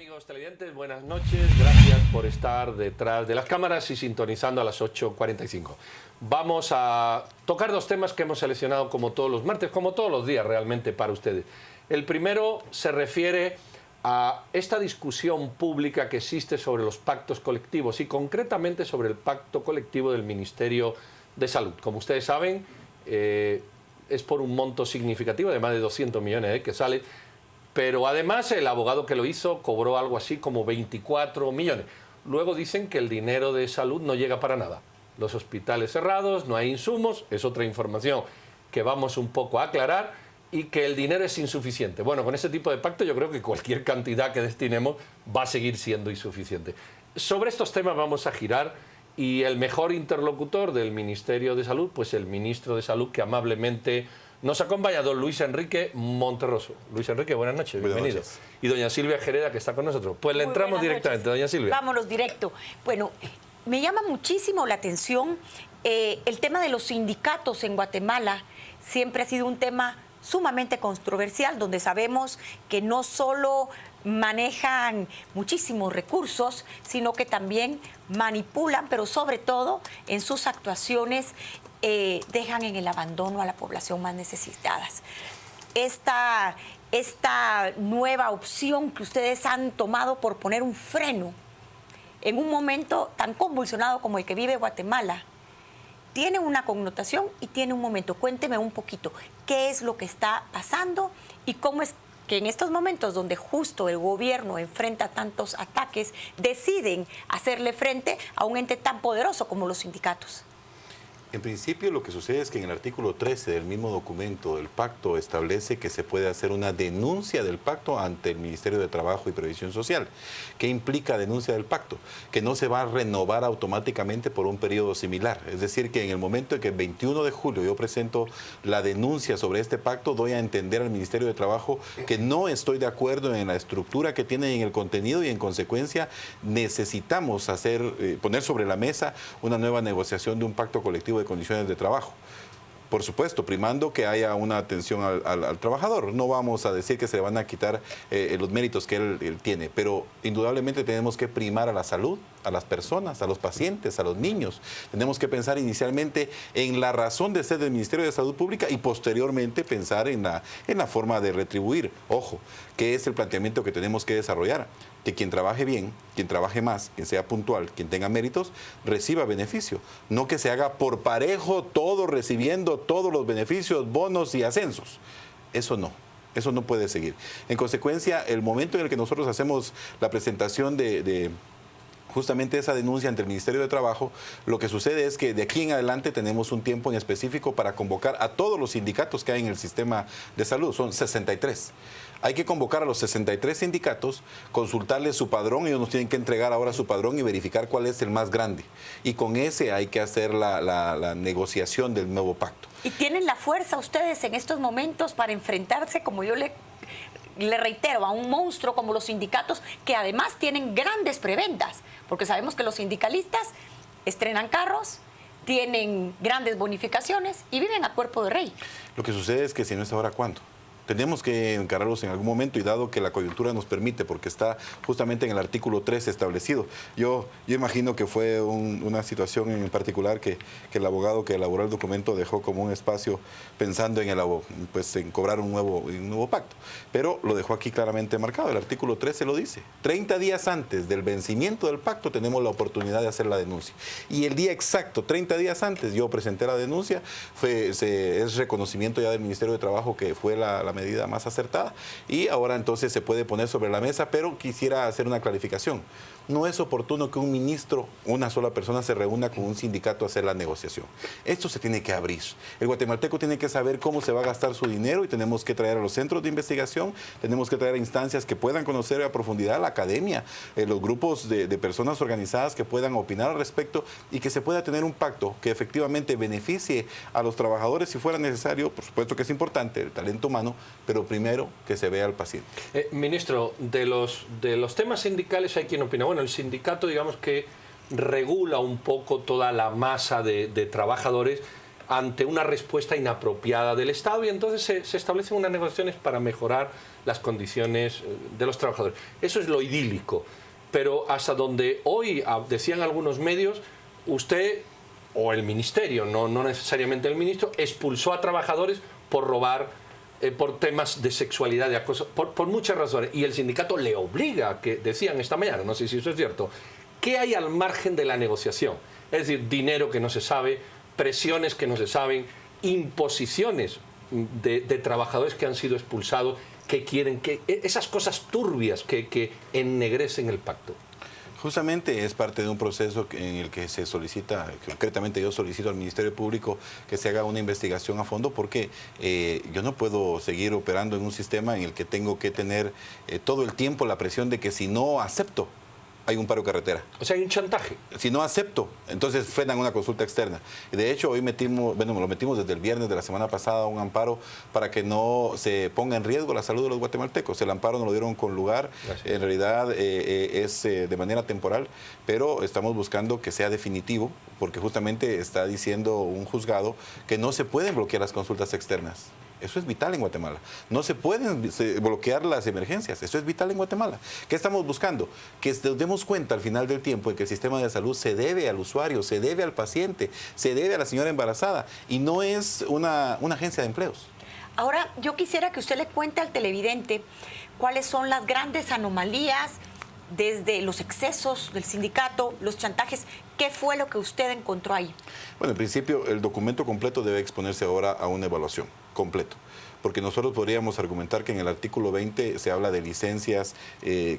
Amigos televidentes, buenas noches. Gracias por estar detrás de las cámaras y sintonizando a las 8:45. Vamos a tocar dos temas que hemos seleccionado como todos los martes, como todos los días realmente para ustedes. El primero se refiere a esta discusión pública que existe sobre los pactos colectivos y concretamente sobre el pacto colectivo del Ministerio de Salud. Como ustedes saben, es por un monto significativo de más de 200 millones que sale. Pero además el abogado que lo hizo cobró algo así como 24 millones. Luego dicen que el dinero de salud no llega para nada. Los hospitales cerrados, no hay insumos, es otra información que vamos un poco a aclarar, y que el dinero es insuficiente. Bueno, con ese tipo de pacto yo creo que cualquier cantidad que destinemos va a seguir siendo insuficiente. Sobre estos temas vamos a girar, y el mejor interlocutor del Ministerio de Salud, pues el ministro de Salud, que amablemente nos acompaña, don Luis Enrique Monterroso. Luis Enrique, buenas noches, bienvenido. Buenas noches. Y doña Silvia Jereda, que está con nosotros. Pues le entramos directamente, doña Silvia. Vámonos directo. Bueno, me llama muchísimo la atención el tema de los sindicatos en Guatemala. Siempre ha sido un tema sumamente controversial, donde sabemos que no solo manejan muchísimos recursos, sino que también manipulan, pero sobre todo en sus actuaciones dejan en el abandono a la población más necesitadas. Esta nueva opción que ustedes han tomado por poner un freno en un momento tan convulsionado como el que vive Guatemala, tiene una connotación y tiene un momento. Cuénteme un poquito qué es lo que está pasando y cómo es que en estos momentos donde justo el gobierno enfrenta tantos ataques, deciden hacerle frente a un ente tan poderoso como los sindicatos. En principio, lo que sucede es que en el artículo 13 del mismo documento del pacto establece que se puede hacer una denuncia del pacto ante el Ministerio de Trabajo y Previsión Social. ¿Qué implica denuncia del pacto? Que no se va a renovar automáticamente por un periodo similar. Es decir, que en el momento en que el 21 de julio yo presento la denuncia sobre este pacto, doy a entender al Ministerio de Trabajo que no estoy de acuerdo en la estructura que tiene, en el contenido, y en consecuencia necesitamos poner sobre la mesa una nueva negociación de un pacto colectivo de condiciones de trabajo. Por supuesto, primando que haya una atención al trabajador. No vamos a decir que se le van a quitar los méritos que él tiene, pero indudablemente tenemos que primar a la salud, a las personas, a los pacientes, a los niños. Tenemos que pensar inicialmente en la razón de ser del Ministerio de Salud Pública y posteriormente pensar en la forma de retribuir. Ojo, que es el planteamiento que tenemos que desarrollar. Que quien trabaje bien, quien trabaje más, quien sea puntual, quien tenga méritos, reciba beneficio. No que se haga por parejo todo, recibiendo todos los beneficios, bonos y ascensos. Eso no puede seguir. En consecuencia, el momento en el que nosotros hacemos la presentación de justamente esa denuncia ante el Ministerio de Trabajo, lo que sucede es que de aquí en adelante tenemos un tiempo en específico para convocar a todos los sindicatos que hay en el sistema de salud. Son 63. Hay que convocar a los 63 sindicatos, consultarles su padrón. Ellos nos tienen que entregar ahora su padrón y verificar cuál es el más grande. Y con ese hay que hacer la negociación del nuevo pacto. ¿Y tienen la fuerza ustedes en estos momentos para enfrentarse, como yo le reitero, a un monstruo como los sindicatos, que además tienen grandes prebendas? Porque sabemos que los sindicalistas estrenan carros, tienen grandes bonificaciones y viven a cuerpo de rey. Lo que sucede es que si no es ahora, ¿cuándo? Tenemos que encararlos en algún momento, y dado que la coyuntura nos permite, porque está justamente en el artículo 13 establecido. Yo imagino que fue una situación en particular que el abogado que elaboró el documento dejó como un espacio pensando en cobrar un nuevo pacto. Pero lo dejó aquí claramente marcado. El artículo 13 lo dice. 30 días antes del vencimiento del pacto tenemos la oportunidad de hacer la denuncia. Y el día exacto, 30 días antes, yo presenté la denuncia. Es reconocimiento ya del Ministerio de Trabajo que fue la medida más acertada, y ahora entonces se puede poner sobre la mesa, pero quisiera hacer una clarificación. No es oportuno que un ministro, una sola persona, se reúna con un sindicato a hacer la negociación. Esto se tiene que abrir. El guatemalteco tiene que saber cómo se va a gastar su dinero, y tenemos que traer a los centros de investigación, tenemos que traer a instancias que puedan conocer a profundidad la academia, los grupos de personas organizadas que puedan opinar al respecto, y que se pueda tener un pacto que efectivamente beneficie a los trabajadores si fuera necesario. Por supuesto que es importante el talento humano, pero primero que se vea al paciente. Ministro, de los temas sindicales hay quien opina. Bueno, el sindicato, digamos que regula un poco toda la masa de trabajadores, ante una respuesta inapropiada del Estado y entonces se establecen unas negociaciones para mejorar las condiciones de los trabajadores. Eso es lo idílico, pero hasta donde hoy decían algunos medios, usted o el ministerio, no necesariamente el ministro, expulsó a trabajadores por robar, por temas de sexualidad, de acoso, por muchas razones, y el sindicato le obliga, que decían esta mañana, no sé si eso es cierto, ¿qué hay al margen de la negociación? Es decir, dinero que no se sabe, presiones que no se saben, imposiciones de trabajadores que han sido expulsados, que quieren que esas cosas turbias que ennegrecen el pacto. Justamente es parte de un proceso en el que se solicita, concretamente yo solicito al Ministerio Público que se haga una investigación a fondo porque yo no puedo seguir operando en un sistema en el que tengo que tener todo el tiempo la presión de que si no acepto, hay un paro de carretera. O sea, hay un chantaje. Si no acepto, entonces frenan una consulta externa. Y de hecho, hoy lo metimos desde el viernes de la semana pasada un amparo para que no se ponga en riesgo la salud de los guatemaltecos. El amparo nos lo dieron con lugar. Gracias. En realidad es de manera temporal, pero estamos buscando que sea definitivo, porque justamente está diciendo un juzgado que no se pueden bloquear las consultas externas. Eso es vital en Guatemala. No se pueden bloquear las emergencias. Eso es vital en Guatemala. ¿Qué estamos buscando? Que nos demos cuenta al final del tiempo de que el sistema de salud se debe al usuario, se debe al paciente, se debe a la señora embarazada y no es una agencia de empleos. Ahora, yo quisiera que usted le cuente al televidente cuáles son las grandes anomalías desde los excesos del sindicato, los chantajes. ¿Qué fue lo que usted encontró ahí? Bueno, en principio, el documento completo debe exponerse ahora a una evaluación completo, porque nosotros podríamos argumentar que en el artículo 20 se habla de licencias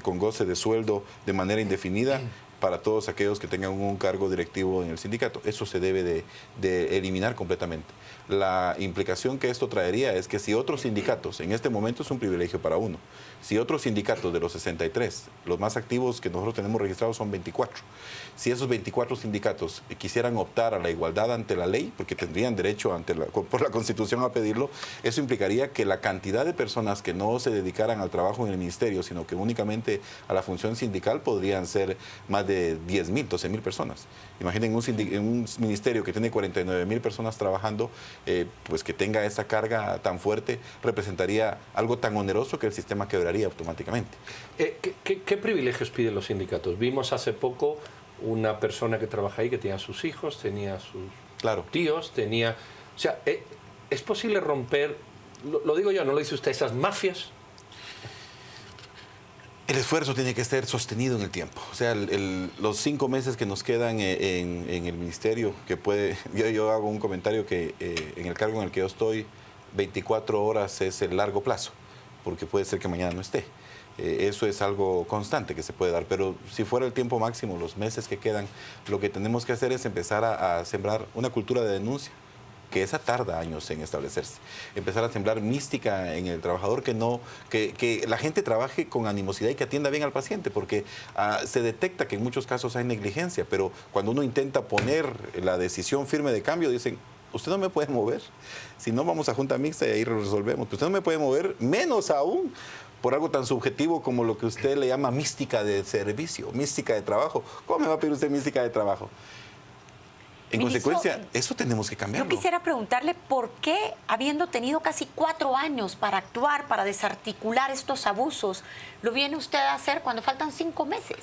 con goce de sueldo de manera indefinida para todos aquellos que tengan un cargo directivo en el sindicato. Eso se debe de eliminar completamente. La implicación que esto traería es que si otros sindicatos, en este momento es un privilegio para uno, si otros sindicatos de los 63, los más activos que nosotros tenemos registrados son 24, si esos 24 sindicatos quisieran optar a la igualdad ante la ley, porque tendrían derecho por la Constitución a pedirlo, eso implicaría que la cantidad de personas que no se dedicaran al trabajo en el ministerio, sino que únicamente a la función sindical, podrían ser más de 10.000, 12.000 personas. Imaginen un ministerio que tiene 49.000 personas trabajando, pues que tenga esa carga tan fuerte, representaría algo tan oneroso que el sistema quebraría automáticamente. ¿Qué privilegios piden los sindicatos? Vimos hace poco una persona que trabaja ahí que tenía sus hijos, tenía sus tíos, tenía... O sea, ¿es posible romper, lo digo yo, no lo dice usted, esas mafias? El esfuerzo tiene que ser sostenido en el tiempo. O sea, los 5 meses que nos quedan en el ministerio, que puede... Yo hago un comentario que en el cargo en el que yo estoy, 24 horas es el largo plazo, porque puede ser que mañana no esté. Eso es algo constante que se puede dar, pero si fuera el tiempo máximo, los meses que quedan, lo que tenemos que hacer es empezar a sembrar una cultura de denuncia, que esa tarda años en establecerse. Empezar a sembrar mística en el trabajador, que la gente trabaje con animosidad y que atienda bien al paciente, porque se detecta que en muchos casos hay negligencia, pero cuando uno intenta poner la decisión firme de cambio, dicen: usted no me puede mover, si no vamos a junta mixta y ahí lo resolvemos, usted no me puede mover, menos aún por algo tan subjetivo como lo que usted le llama mística de servicio, mística de trabajo. ¿Cómo me va a pedir usted mística de trabajo? En consecuencia, eso tenemos que cambiarlo. Yo quisiera preguntarle por qué, habiendo tenido casi 4 años para actuar, para desarticular estos abusos, lo viene usted a hacer cuando faltan 5 meses.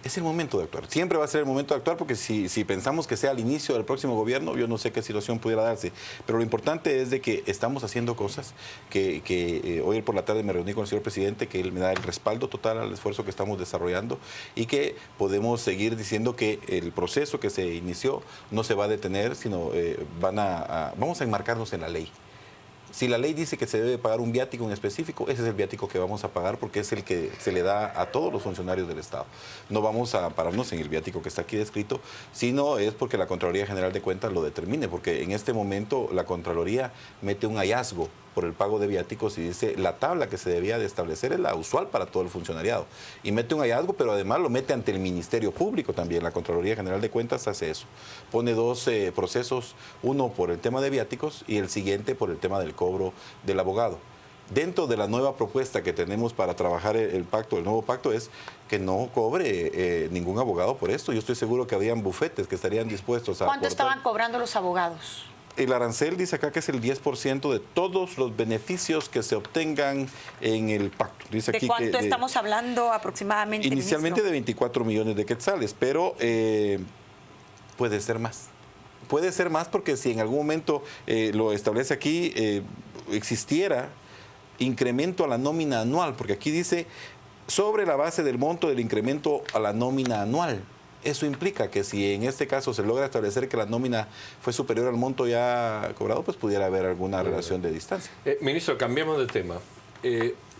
Es el momento de actuar. Siempre va a ser el momento de actuar, porque si pensamos que sea al inicio del próximo gobierno, yo no sé qué situación pudiera darse. Pero lo importante es de que estamos haciendo cosas que hoy por la tarde me reuní con el señor presidente, que él me da el respaldo total al esfuerzo que estamos desarrollando y que podemos seguir diciendo que el proceso que se inició no se va a detener, sino vamos a enmarcarnos en la ley. Si la ley dice que se debe pagar un viático en específico, ese es el viático que vamos a pagar, porque es el que se le da a todos los funcionarios del Estado. No vamos a pararnos en el viático que está aquí descrito, sino es porque la Contraloría General de Cuentas lo determine, porque en este momento la Contraloría mete un hallazgo por el pago de viáticos y dice: la tabla que se debía de establecer es la usual para todo el funcionariado. Y mete un hallazgo, pero además lo mete ante el Ministerio Público también. La Contraloría General de Cuentas hace eso. Pone 2 procesos, uno por el tema de viáticos y el siguiente por el tema del cobro del abogado. Dentro de la nueva propuesta que tenemos para trabajar el nuevo pacto es que no cobre ningún abogado por esto. Yo estoy seguro que habrían bufetes que estarían dispuestos a... ¿Cuánto estaban cobrando los abogados? el arancel dice acá que es el 10% de todos los beneficios que se obtengan en el pacto. Dice ¿De aquí cuánto que, estamos hablando aproximadamente, inicialmente ministro? de 24 millones de quetzales, pero puede ser más. Puede ser más porque si en algún momento lo establece aquí, existiera incremento a la nómina anual, porque aquí dice sobre la base del monto del incremento a la nómina anual. Eso implica que si en este caso se logra establecer que la nómina fue superior al monto ya cobrado, pues pudiera haber alguna relación de distancia. Ministro, cambiemos de tema.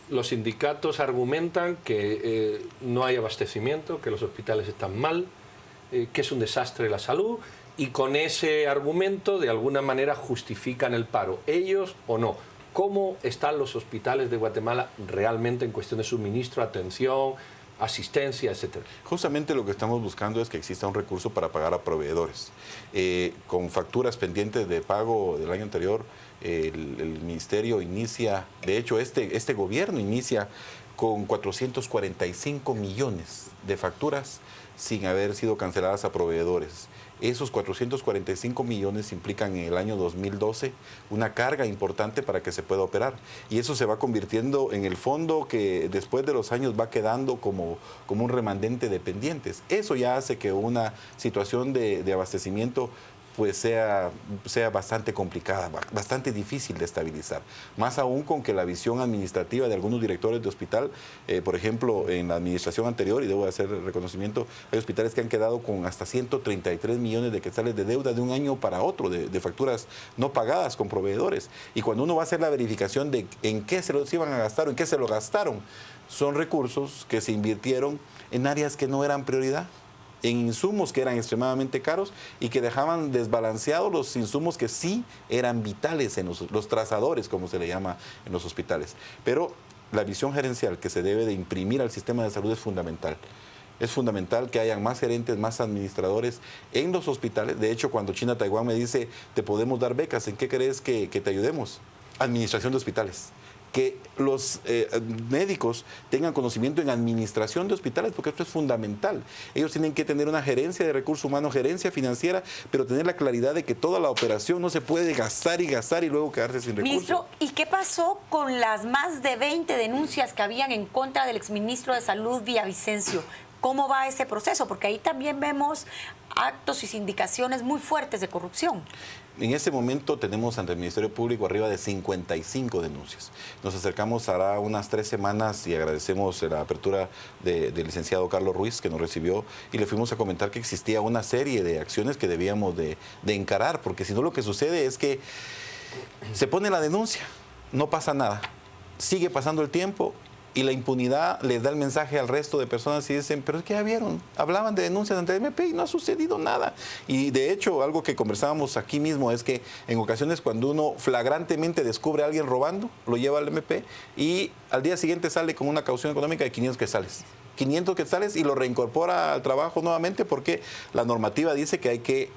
Los sindicatos argumentan que no hay abastecimiento, que los hospitales están mal, que es un desastre la salud, y con ese argumento de alguna manera justifican el paro. ¿Ellos o no? ¿Cómo están los hospitales de Guatemala realmente en cuestión de suministro, atención, asistencia, etcétera? Justamente lo que estamos buscando es que exista un recurso para pagar a proveedores. Con facturas pendientes de pago del año anterior, el ministerio inicia, de hecho este gobierno inicia con 445 millones de facturas sin haber sido canceladas a proveedores. Esos 445 millones implican en el año 2012 una carga importante para que se pueda operar. Y eso se va convirtiendo en el fondo que después de los años va quedando como un remanente de pendientes. Eso ya hace que una situación de abastecimiento pues sea bastante complicada, bastante difícil de estabilizar. Más aún con que la visión administrativa de algunos directores de hospital, por ejemplo, en la administración anterior, y debo hacer el reconocimiento, hay hospitales que han quedado con hasta 133 millones de quetzales de deuda de un año para otro, de facturas no pagadas con proveedores. Y cuando uno va a hacer la verificación de en qué se los iban a gastar o en qué se lo gastaron, son recursos que se invirtieron en áreas que no eran prioridad, en insumos que eran extremadamente caros y que dejaban desbalanceados los insumos que sí eran vitales en los trazadores, como se le llama en los hospitales. Pero la visión gerencial que se debe de imprimir al sistema de salud es fundamental. Es fundamental que hayan más gerentes, más administradores en los hospitales. De hecho, cuando China Taiwán me dice, te podemos dar becas, ¿en qué crees que te ayudemos? Administración de hospitales. Que los médicos tengan conocimiento en administración de hospitales, porque esto es fundamental. Ellos tienen que tener una gerencia de recursos humanos, gerencia financiera, pero tener la claridad de que toda la operación no se puede gastar y luego quedarse sin recursos. Ministro, ¿y qué pasó con las más de 20 denuncias que habían en contra del exministro de Salud, Villavicencio? ¿Cómo va ese proceso? Porque ahí también vemos actos y sindicaciones muy fuertes de corrupción. En este momento tenemos ante el Ministerio Público arriba de 55 denuncias. Nos acercamos hará unas 3 semanas y agradecemos la apertura del licenciado Carlos Ruiz, que nos recibió, y le fuimos a comentar que existía una serie de acciones que debíamos de encarar, porque si no lo que sucede es que se pone la denuncia, no pasa nada, sigue pasando el tiempo y la impunidad les da el mensaje al resto de personas y dicen, pero es que ya vieron, hablaban de denuncias ante el MP y no ha sucedido nada. Y de hecho, algo que conversábamos aquí mismo es que en ocasiones cuando uno flagrantemente descubre a alguien robando, lo lleva al MP y al día siguiente sale con una caución económica de 500 quetzales. 500 quetzales y lo reincorpora al trabajo nuevamente porque la normativa dice que hay que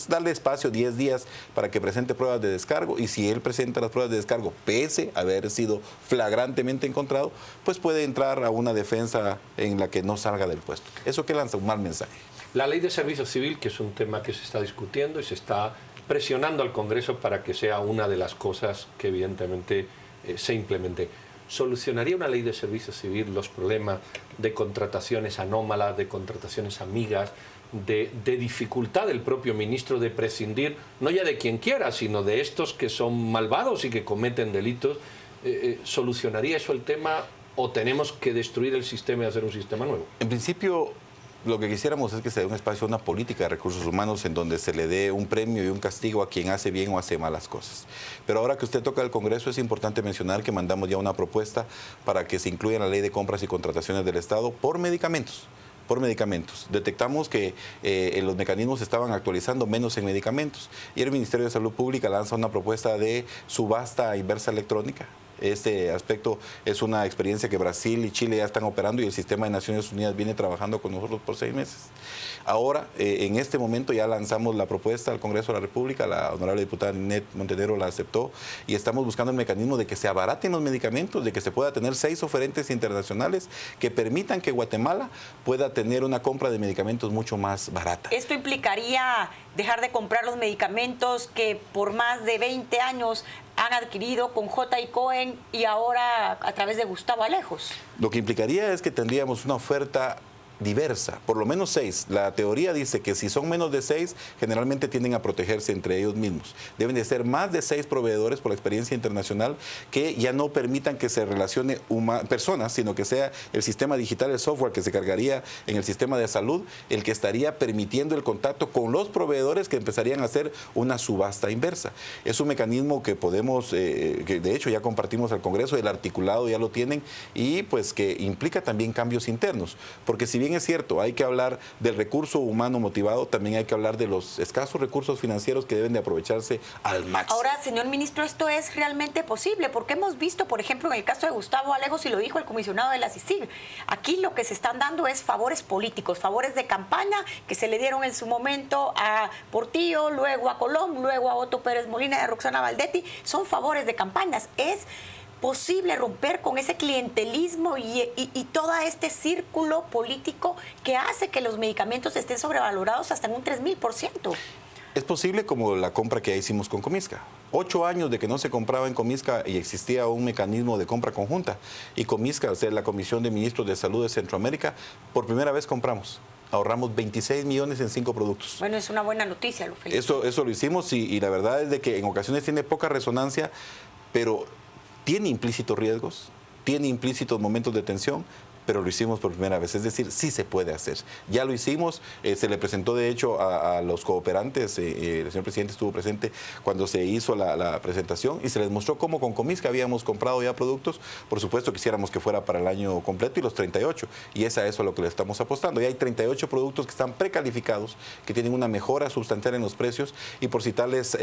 darle espacio 10 días para que presente pruebas de descargo, y si él presenta las pruebas de descargo pese a haber sido flagrantemente encontrado, pues puede entrar a una defensa en la que no salga del puesto. Eso que lanza un mal mensaje. La ley de servicio civil, que es un tema que se está discutiendo y se está presionando al Congreso para que sea una de las cosas que evidentemente se implemente. ¿Solucionaría una ley de servicio civil los problemas de contrataciones anómalas, de contrataciones amigas, de dificultad del propio ministro de prescindir, no ya de quien quiera, sino de estos que son malvados y que cometen delitos? ¿Solucionaría eso el tema o tenemos que destruir el sistema y hacer un sistema nuevo? En principio, lo que quisiéramos es que se dé un espacio a una política de recursos humanos en donde se le dé un premio y un castigo a quien hace bien o hace malas cosas. Pero ahora que usted toca el Congreso, es importante mencionar que mandamos ya una propuesta para que se incluya en la ley de compras y contrataciones del Estado por medicamentos. Detectamos que los mecanismos se estaban actualizando menos en medicamentos y el Ministerio de Salud Pública lanza una propuesta de subasta inversa electrónica, Este aspecto es una experiencia que Brasil y Chile ya están operando y el sistema de Naciones Unidas viene trabajando con nosotros por 6 meses. Ahora, en este momento ya lanzamos la propuesta al Congreso de la República, la honorable diputada Ninette Montenegro la aceptó y estamos buscando el mecanismo de que se abaraten los medicamentos, de que se pueda tener 6 oferentes internacionales que permitan que Guatemala pueda tener una compra de medicamentos mucho más barata. ¿Esto implicaría dejar de comprar los medicamentos que por más de 20 años han adquirido con J.I. Cohen y ahora a través de Gustavo Alejos? Lo que implicaría es que tendríamos una oferta diversa, por lo menos 6. La teoría dice que si son menos de 6, generalmente tienden a protegerse entre ellos mismos. Deben de ser más de 6 proveedores por la experiencia internacional que ya no permitan que se relacione personas, sino que sea el sistema digital, el software que se cargaría en el sistema de salud, el que estaría permitiendo el contacto con los proveedores que empezarían a hacer una subasta inversa. Es un mecanismo que podemos, que de hecho ya compartimos al Congreso, el articulado ya lo tienen y pues que implica también cambios internos, porque si bien es cierto, hay que hablar del recurso humano motivado, también hay que hablar de los escasos recursos financieros que deben de aprovecharse al máximo. Ahora, señor ministro, ¿esto es realmente posible? Porque hemos visto, por ejemplo, en el caso de Gustavo Alejos, y lo dijo el comisionado de la CICIG, aquí lo que se están dando es favores políticos, favores de campaña que se le dieron en su momento a Portillo, luego a Colom, luego a Otto Pérez Molina y a Roxana Valdetti. Son favores de campañas. Es posible romper con ese clientelismo y todo este círculo político que hace que los medicamentos estén sobrevalorados hasta en un 3000%. Es posible como la compra que ya hicimos con Comisca. 8 años de que no se compraba en Comisca y existía un mecanismo de compra conjunta. Y Comisca, o sea, la Comisión de Ministros de Salud de Centroamérica, por primera vez compramos. Ahorramos 26 millones en 5 productos. Bueno, es una buena noticia, lo felicito. Eso lo hicimos y la verdad es de que en ocasiones tiene poca resonancia, pero tiene implícitos riesgos, tiene implícitos momentos de tensión, pero lo hicimos por primera vez, es decir, sí se puede hacer. Ya lo hicimos, se le presentó de hecho a los cooperantes, el señor presidente estuvo presente cuando se hizo la presentación y se les mostró cómo con Comisca habíamos comprado ya productos, por supuesto quisiéramos que fuera para el año completo y los 38, y es a eso a lo que le estamos apostando. Ya hay 38 productos que están precalificados, que tienen una mejora sustancial en los precios, y por citarles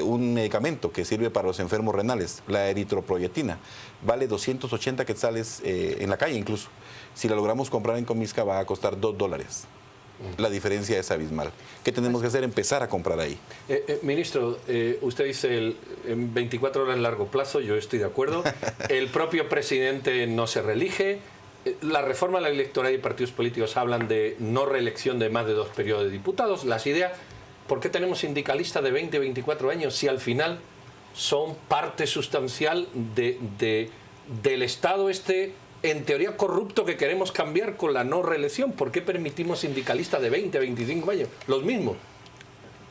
un medicamento que sirve para los enfermos renales, la eritropoyetina, vale 280 quetzales en la calle incluso. Si la logramos comprar en Comisca va a costar $2. La diferencia es abismal. ¿Qué tenemos que hacer? Empezar a comprar ahí. Ministro, usted dice en 24 horas en largo plazo, yo estoy de acuerdo. El propio presidente no se reelige. La reforma de la electoral y partidos políticos hablan de no reelección de más de 2 periodos de diputados. Las ideas, ¿por qué tenemos sindicalistas de 20, 24 años si al final son parte sustancial del Estado en teoría corrupto que queremos cambiar con la no reelección? ¿Por qué permitimos sindicalistas de 20, 25 años? Los mismos.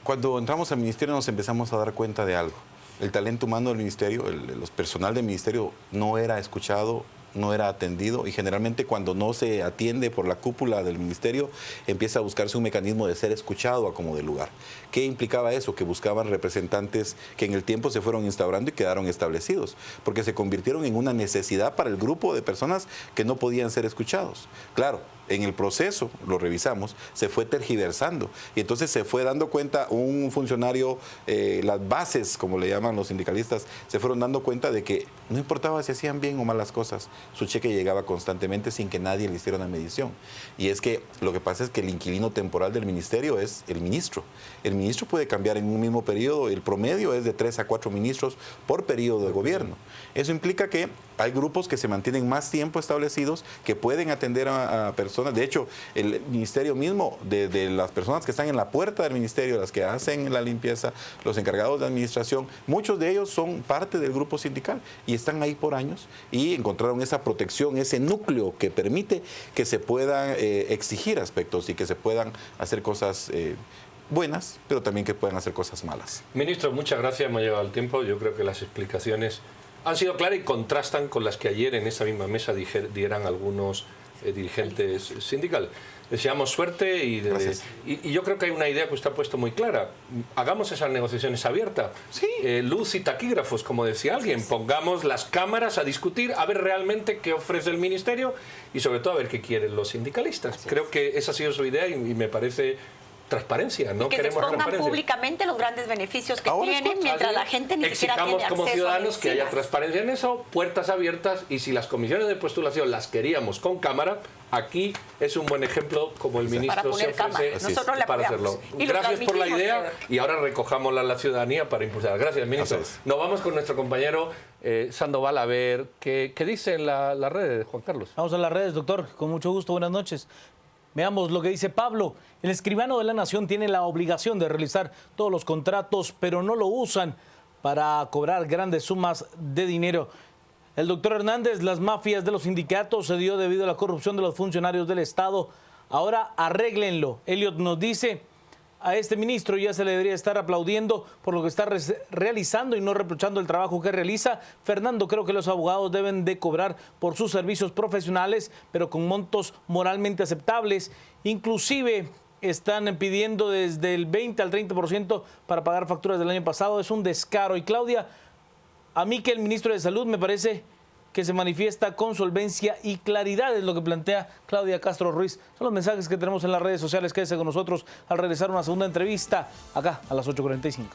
Cuando entramos al ministerio nos empezamos a dar cuenta de algo. El talento humano del ministerio, los personal del ministerio no era escuchado, no era atendido, y generalmente cuando no se atiende por la cúpula del ministerio empieza a buscarse un mecanismo de ser escuchado a como de lugar. ¿Qué implicaba eso? Que buscaban representantes que en el tiempo se fueron instaurando y quedaron establecidos, porque se convirtieron en una necesidad para el grupo de personas que no podían ser escuchados. Claro, en el proceso, lo revisamos, se fue tergiversando y entonces se fue dando cuenta un funcionario, las bases, como le llaman los sindicalistas, se fueron dando cuenta de que no importaba si hacían bien o mal las cosas, su cheque llegaba constantemente sin que nadie le hiciera una medición. Y es que lo que pasa es que el inquilino temporal del ministerio es el ministro. El ministro puede cambiar en un mismo periodo, el promedio es de 3 a 4 ministros por periodo de gobierno. Eso implica que hay grupos que se mantienen más tiempo establecidos, que pueden atender a personas. De hecho, el ministerio mismo, de las personas que están en la puerta del ministerio, las que hacen la limpieza, los encargados de administración, muchos de ellos son parte del grupo sindical y están ahí por años y encontraron esa protección, ese núcleo que permite que se puedan exigir aspectos y que se puedan hacer cosas buenas, pero también que puedan hacer cosas malas. Ministro, muchas gracias, hemos llegado al tiempo. Yo creo que las explicaciones han sido claras y contrastan con las que ayer en esa misma mesa dieran algunos dirigentes sindicales. Deseamos suerte y yo creo que hay una idea que usted ha puesto muy clara. Hagamos esas negociaciones abiertas. Sí. Luz y taquígrafos, como decía alguien. Pongamos las cámaras a discutir, a ver realmente qué ofrece el ministerio y sobre todo a ver qué quieren los sindicalistas. Creo que esa ha sido su idea y me parece transparencia, no y que queremos se expongan transparencia. públicamente los grandes beneficios que Ahora tienen, mientras la gente ni siquiera tiene Exijamos como acceso ciudadanos a que haya medicinas. transparencia en eso, puertas abiertas, y si las comisiones de postulación las queríamos con cámara, aquí es un buen ejemplo como el ministro Para poner se ofrece cámara. Nosotros le para apoyamos. hacerlo. Y lo Gracias por la transmitimos, idea Pedro. y ahora recojámosla a la ciudadanía para impulsar. Gracias, ministro. Así es. Nos vamos con nuestro compañero Sandoval a ver qué dice en las redes, Juan Carlos. Vamos a las redes, doctor. Con mucho gusto, buenas noches. Veamos lo que dice Pablo. El escribano de la Nación tiene la obligación de realizar todos los contratos, pero no lo usan para cobrar grandes sumas de dinero. El doctor Hernández, las mafias de los sindicatos se dio debido a la corrupción de los funcionarios del Estado. Ahora arréglenlo. Elliot nos dice, a este ministro ya se le debería estar aplaudiendo por lo que está realizando y no reprochando el trabajo que realiza. Fernando, creo que los abogados deben de cobrar por sus servicios profesionales, pero con montos moralmente aceptables. Inclusive están pidiendo desde el 20 al 30% para pagar facturas del año pasado. Es un descaro. Y Claudia, a mí que el ministro de Salud me parece que se manifiesta con solvencia y claridad, es lo que plantea Claudia Castro Ruiz. Son los mensajes que tenemos en las redes sociales. Quédese con nosotros al regresar una segunda entrevista acá a las 8:45.